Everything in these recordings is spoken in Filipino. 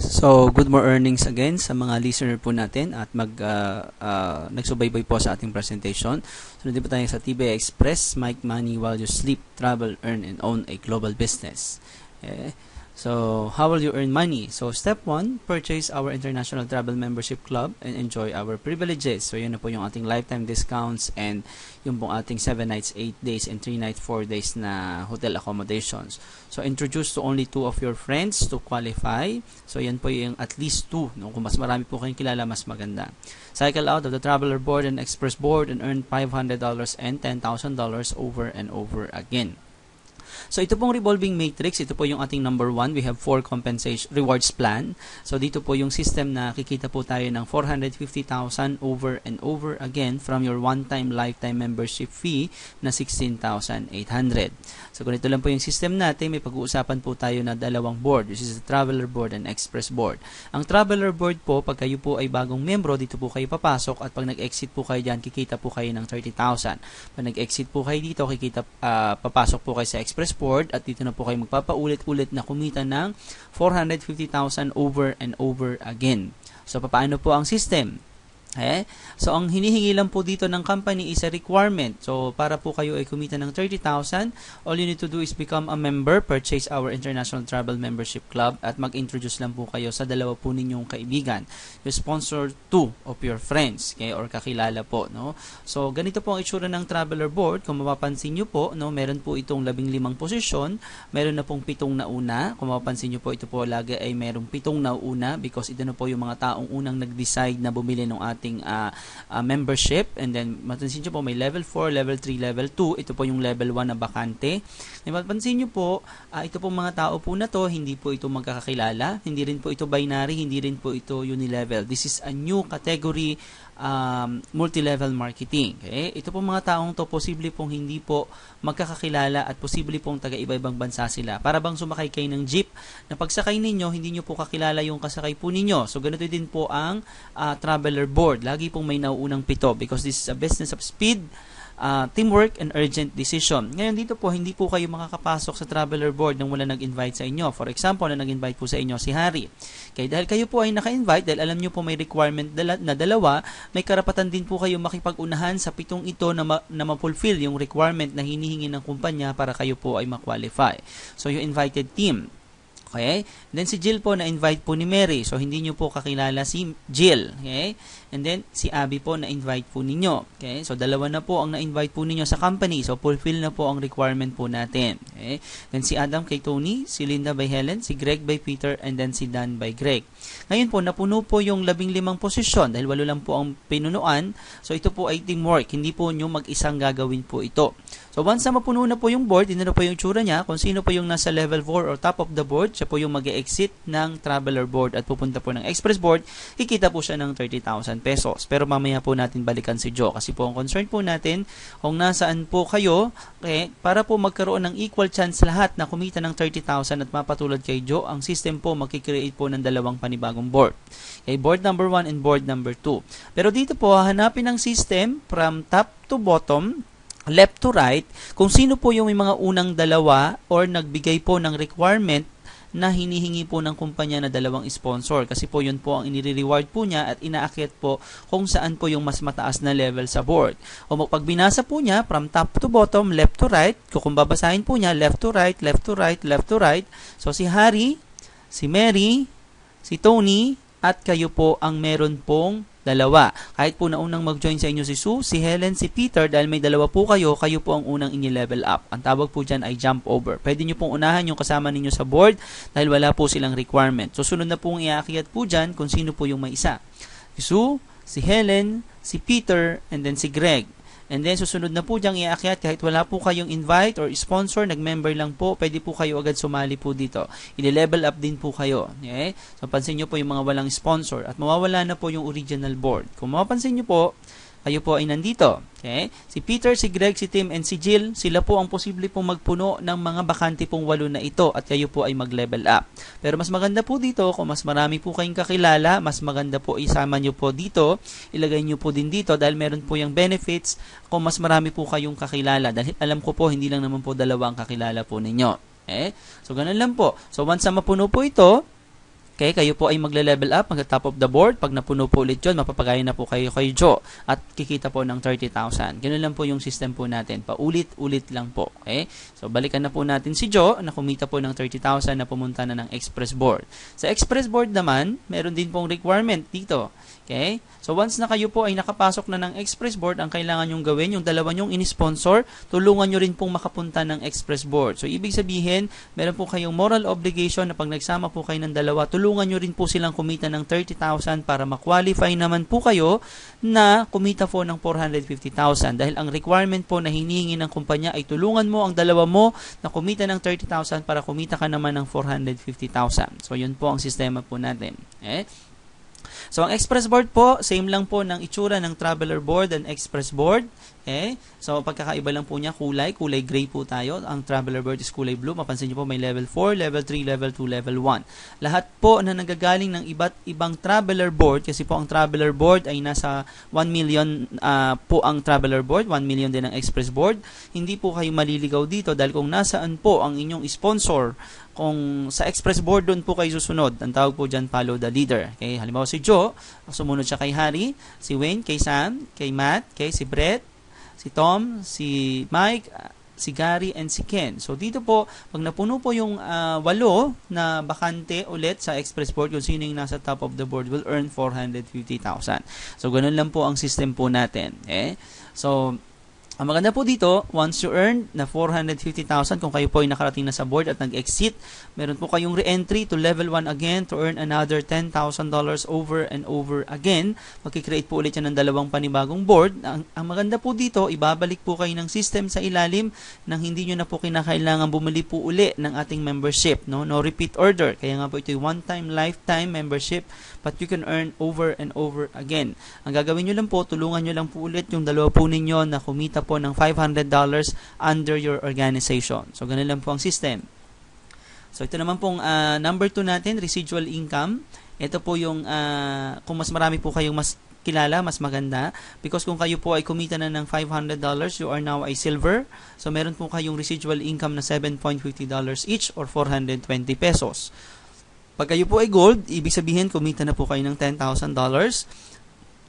So, good more earnings again sa mga listener po natin at nagsubaybay po sa ating presentation. Sunod po tayo sa TBI Express, Make Money While You Sleep, Travel, Earn, and Own a Global Business. Okay. So, how will you earn money? So, step 1, purchase our International Travel Membership Club and enjoy our privileges. So, yun na po yung ating lifetime discounts and yung pong ating 7 nights, 8 days, and 3 nights, 4 days na hotel accommodations. So, introduce to only 2 of your friends to qualify. So, yan po yung at least 2. No? Kung mas marami po kayong kilala, mas maganda. Cycle out of the Traveler Board and Express Board and earn $500 and $10,000 over and over again. So, ito pong revolving matrix, ito po yung ating number 1. We have 4 compensation rewards plan. So, dito po yung system na kikita po tayo ng 450,000 over and over again from your one-time lifetime membership fee na 16,800. So, ganito lang po yung system natin. May pag-uusapan po tayo na dalawang board. This is the Traveler Board and Express Board. Ang Traveler Board po, pag kayo po ay bagong membro, dito po kayo papasok at pag nag-exit po kayo dyan, kikita po kayo ng 30,000. Pag nag-exit po kayo dito, papasok po kayo sa Express Board at dito na po kayo magpapaulit-ulit na kumita ng 450,000 over and over again. So, paano po ang system? So, ang hinihingi lang po dito ng company is a requirement. So, para po kayo ay kumita ng 30,000, all you need to do is become a member, purchase our International Travel Membership Club, at mag-introduce lang po kayo sa dalawa po ninyong kaibigan. You sponsor 2 of your friends, okay, or kakilala po. No? So, ganito po ang itsura ng Traveler Board. Kung mapapansin nyo po, no, meron po itong 15 posisyon, meron na pong 7 nauna. Kung mapapansin nyo po, ito po lagi ay merong 7 nauna because ito na po yung mga taong unang nag-decide na bumili ng ating membership, and then mapansin nyo po may level 4, level 3, level 2. Ito po yung level 1 na bakante. Mapansin nyo po, ito po mga tao po na to, hindi po ito magkakakilala, hindi rin po ito binary, hindi rin po ito unilevel. This is a new category multi-level marketing. Okay? Ito po mga taong to, posible pong hindi po magkakakilala at posible pong taga-iba-ibang bansa sila. Para bang sumakay kayo ng jeep, na pagsakay ninyo, hindi nyo po kakilala yung kasakay po ninyo. So, ganito din po ang Traveler Board. Lagi pong may nauunang 7 because this is a business of speed, teamwork, and urgent decision. Ngayon dito po, hindi po kayo makakapasok sa Traveler Board nang wala nag-invite sa inyo. For example, na nag-invite po sa inyo si Harry. Okay, dahil kayo po ay naka-invite, dahil alam nyo po may requirement na dalawa, may karapatan din po kayo makipag-unahan sa 7 ito na ma-fulfill yung requirement na hinihingi ng kumpanya para kayo po ay ma-qualify. So, yung invited team. Okay? Then si Jill po na-invite po ni Mary. So, hindi nyo po kakilala si Jill. Okay? And then, si Abby po na-invite po ninyo. Okay? So, dalawa na po ang na-invite po ninyo sa company. So, fulfill na po ang requirement po natin. Okay? Then, si Adam kay Tony, si Linda by Helen, si Greg by Peter, and then si Dan by Greg. Ngayon po, napuno po yung 15 posisyon dahil 8 lang po ang pinunuan. So, ito po ay teamwork. Hindi po nyo mag-isang gagawin po ito. So, once na mapuno na po yung board, hindi na po yung tsura niya, kung sino po yung nasa level 4 or top of the board, siya po yung mag-exit ng Traveler Board at pupunta po ng Express Board, kikita po siya ng 30,000 pesos. Pero mamaya po natin balikan si Joe kasi po ang concern po natin kung nasaan po kayo, okay, para po magkaroon ng equal chance lahat na kumita ng 30,000 at mapatulad kay Joe, ang system po magkikreate po ng dalawang panibagong board. Okay, board number 1 and board number 2. Pero dito po, hanapin ang system from top to bottom, left to right, kung sino po yung may mga unang dalawa or nagbigay po ng requirement na hinihingi po ng kumpanya na dalawang sponsor. Kasi po yun po ang inire-reward po niya at inaakyat po kung saan po yung mas mataas na level sa board. O pag binasa po niya from top to bottom, left to right, kung babasahin po niya left to right, left to right, left to right. So si Harry, si Mary, si Tony, at kayo po ang meron pong dalawa. Kahit po na unang mag-join sa inyo si Sue, si Helen, si Peter, dahil may dalawa po kayo, kayo po ang unang inyo-level up. Ang tawag po dyan ay jump over. Pwede nyo pong unahan yung kasama ninyo sa board dahil wala po silang requirement. So, sunod na pong iakyat po dyan kung sino po yung may isa. Si Sue, si Helen, si Peter, and then si Greg. And then, susunod na po diyang iakyat kahit wala po kayong invite or sponsor, nag-member lang po, pwede po kayo agad sumali po dito. I-level up din po kayo. Okay? So, pansin nyo po yung mga walang sponsor at mawawala na po yung original board. Kung mapapansin nyo po, kayo po ay nandito. Okay? Si Peter, si Greg, si Tim, and si Jill, sila po ang posible pong magpuno ng mga bakante pong 8 na ito at kayo po ay mag-level up. Pero mas maganda po dito, kung mas marami po kayong kakilala, mas maganda po isama nyo po dito, ilagay nyo po din dito dahil meron po yung benefits kung mas marami po kayong kakilala. Dahil alam ko po, hindi lang naman po 2 ang kakilala po ninyo. Okay? So, ganun lang po. So, once na mapuno po ito, Okay, kayo po ay magle-level up magka-top of the board. Pag napuno po ulit yun, mapapagaya na po kayo kay Joe at kikita po ng 30,000. Ganun lang po yung system po natin. Paulit-ulit lang po. Okay? So, balikan na po natin si Joe na kumita po ng 30,000 na pumunta na ng express board. Sa express board naman, meron din pong requirement dito. Okay? So, once na kayo po ay nakapasok na ng express board, ang kailangan nyong gawin, yung dalawa nyong in-sponsor, tulungan nyo rin pong makapunta ng express board. So, ibig sabihin, meron po kayong moral obligation na pag nagsama po kayo ng dalawa, tulungan nyo rin po silang kumita ng 30,000 para ma-qualify naman po kayo na kumita po ng 450,000. Dahil ang requirement po na hinihingi ng kumpanya ay tulungan mo ang dalawa mo na kumita ng 30,000 para kumita ka naman ng 450,000. So, yun po ang sistema po natin. Okay? So, ang express board po, same lang po ng itsura ng traveler board and express board. Okay? So, pagkakaiba lang po niya, kulay gray po tayo. Ang traveler board is kulay blue. Mapansin niyo po, may level 4, level 3, level 2, level 1. Lahat po na nagagaling ng iba't ibang traveler board, kasi po ang traveler board ay nasa 1 million po ang traveler board, 1 million din ang express board. Hindi po kayo maliligaw dito dahil kung nasaan po ang inyong sponsor, kung sa express board doon po kayo susunod. Ang tawag po dyan, follow the leader. Okay? Halimbawa si Joe, sumunod siya kay Harry, si Wayne, kay Sam, kay Matt, kay si Brett, si Tom, si Mike, si Gary, and si Ken. So, dito po, pag napuno po yung 8 na bakante ulit sa express board, kung sino yung nasa top of the board will earn 450,000. So, ganun lang po ang system po natin. Okay? So, ang maganda po dito, once you earn na 450,000, kung kayo po ay nakarating na sa board at nag-exit, meron po kayong re-entry to level 1 again to earn another $10,000 over and over again. Magkikreate po ulit yan ng dalawang panibagong board. Ang maganda po dito, ibabalik po kayo ng system sa ilalim nang hindi nyo na po kinakailangan bumili po uli ng ating membership. No repeat order. Kaya nga po ito yung one-time, lifetime membership, but you can earn over and over again. Ang gagawin nyo lang po, tulungan nyo lang po ulit yung dalawa po ninyo na kumita po ng $500 under your organization. So, ganun lang po ang system. So, ito naman pong number 2 natin, residual income. Ito po yung, kung mas marami po kayong mas kilala, mas maganda. Because kung kayo po ay kumita na ng $500, you are now a silver. So, meron po kayong residual income na $7.50 each or 420 pesos. Pag kayo po ay gold, ibig sabihin kumita na po kayo ng $10,000.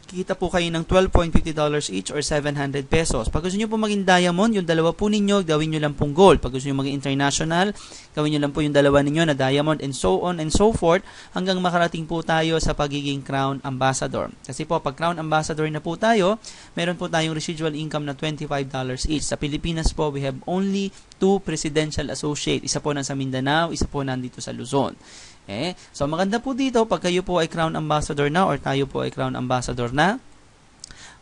Kikita po kayo ng $12.50 each or 700 pesos. Pag gusto nyo po maging diamond, yung dalawa po ninyo, gawin nyo lang pong gold. Pag gusto nyo maging international, gawin nyo lang po yung dalawa ninyo na diamond and so on and so forth hanggang makarating po tayo sa pagiging crown ambassador. Kasi po, pag crown ambassador na po tayo, meron po tayong residual income na $25 each. Sa Pilipinas po, we have only 2 presidential associate. Isa po nasa Mindanao, isa po nandito sa Luzon. Okay? So, maganda po dito, pag kayo po ay Crown Ambassador na or tayo po ay Crown Ambassador na,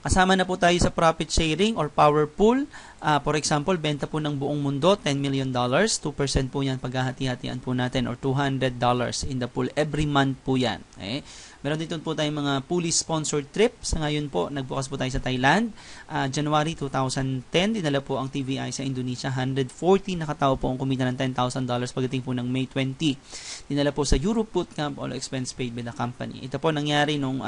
kasama na po tayo sa profit sharing or power pool. For example, benta po ng buong mundo, $10 million. 2% po yan paghahati-hatian po natin or $200 in the pool. Every month po yan. Okay? Meron dito po tayong mga police-sponsored trip. Sa ngayon po, nagbukas po tayo sa Thailand. January 2010, dinala po ang TVI sa Indonesia. 140 nakatao po ang kumita ng $10,000 pagdating po ng May 20. Dinala po sa Europe Bootcamp, all expense paid by the company. Ito po nangyari nung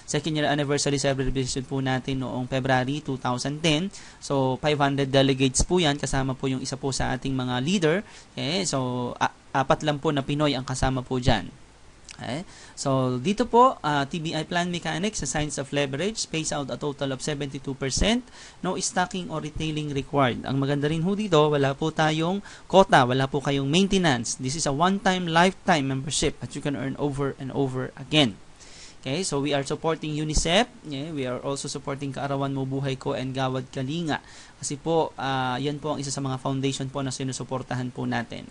second year anniversary celebration po natin noong February 2010. So, 500 delegates po yan. Kasama po yung isa po sa ating mga leader. Okay? So, 4 lang po na Pinoy ang kasama po dyan. Okay. So, dito po, TBI Plan Mechanics sa Science of Leverage pays out a total of 72%. No stocking or retailing required. Ang maganda rin ho dito, wala po tayong quota, wala po kayong maintenance. This is a one-time, lifetime membership that you can earn over and over again. Okay, so we are supporting UNICEF. Yeah, we are also supporting Kaarawan Mo Buhay Ko and Gawad Kalinga. Kasi po, yan po ang isa sa mga foundation po na sinusuportahan po natin.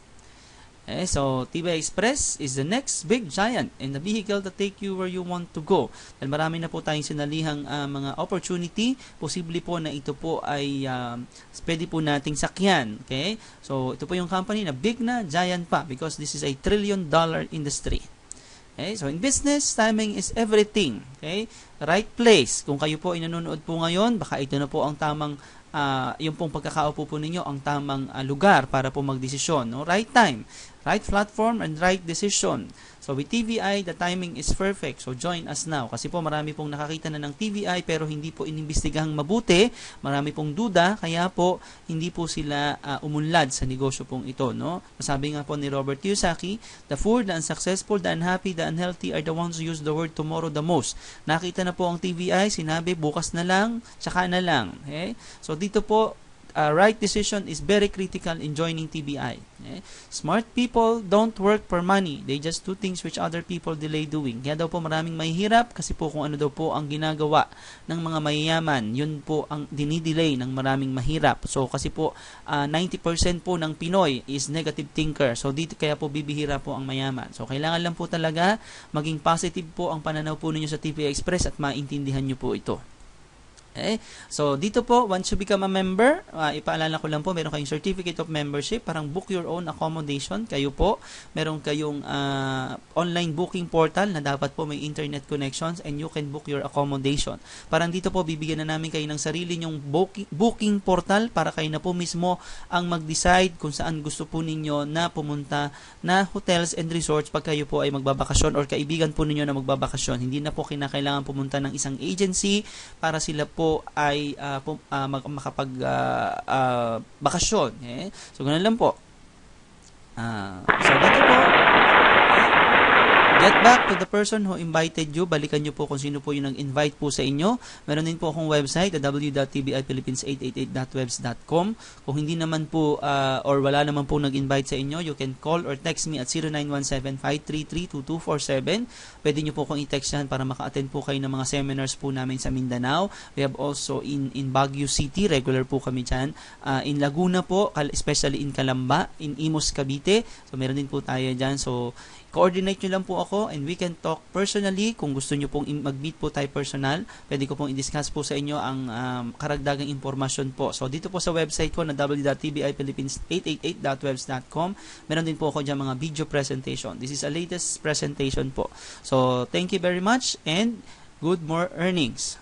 Okay, so TBI Express is the next big giant in the vehicle to take you where you want to go. Dahil marami na po tayong sinalihang mga opportunity, posible po na ito po ay pwede po nating sakyan. Okay? So ito po yung company na big na, giant pa because this is a $1 trillion industry. Okay? So in business, timing is everything. Okay? Right place. Kung kayo po ay nanonood po ngayon, baka ito na po ang tamang yung pong pagkakaupo po ninyo ang tamang lugar para po magdesisyon. No? Right time, right platform, and right decision. So with TVI, the timing is perfect. So join us now. Kasi po marami pong nakakita na ng TVI pero hindi po inimbestigahang mabuti. Marami pong duda, kaya po hindi po sila umunlad sa negosyo pong ito. No? Sabi nga po ni Robert Kiyosaki, the poor, the unsuccessful, the unhappy, the unhealthy are the ones who use the word tomorrow the most. Nakita na po ang TVI, sinabi bukas na lang, tsaka na lang. Okay? So dito po, right decision is very critical in joining TBI. Okay? Smart people don't work for money. They just do things which other people delay doing. Kaya daw po maraming mahihirap kasi po kung ano daw po ang ginagawa ng mga mayayaman, yun po ang dinidelay ng maraming mahirap. So kasi po 90% po ng Pinoy is negative thinker. So dito kaya po bibihira po ang mayaman. So kailangan lang po talaga maging positive po ang pananaw po ninyo sa TBI Express at maintindihan nyo po ito. Okay? So, dito po, once you become a member, ipaalala ko lang po, meron kayong certificate of membership, parang book your own accommodation. Kayo po, meron kayong online booking portal na dapat po may internet connections and you can book your accommodation. Parang dito po, bibigyan na namin kayo ng sarili nyong booking portal para kayo na po mismo ang mag-decide kung saan gusto po ninyo na pumunta na hotels and resorts pag kayo po ay magbabakasyon or kaibigan po ninyo na magbabakasyon. Hindi na po kinakailangan pumunta ng isang agency para sila po ay makapag bakasyon. Eh? So, ganun lang po. So, dito po, get back to the person who invited you. Balikan nyo po kung sino po yung nag-invite po sa inyo. Meron din po akong website, www.tbiphilippines888.webs.com. Kung hindi naman po or wala naman po nag-invite sa inyo, you can call or text me at 0917-533-2247. Pwede nyo po kong i-text yan para maka-attend po kayo ng mga seminars po namin sa Mindanao. We have also in Baguio City, regular po kami dyan. In Laguna po, especially in Calamba, in Imus, Cavite. So, meron din po tayo dyan. So, coordinate nyo lang po ako and we can talk personally. Kung gusto nyo pong mag-meet po tayo personal, pwede ko pong i-discuss po sa inyo ang karagdagang impormasyon po. So, dito po sa website ko na www.tbiphilippines888.webs.com, meron din po ako dyan mga video presentation. This is a latest presentation po. So, thank you very much and good more earnings.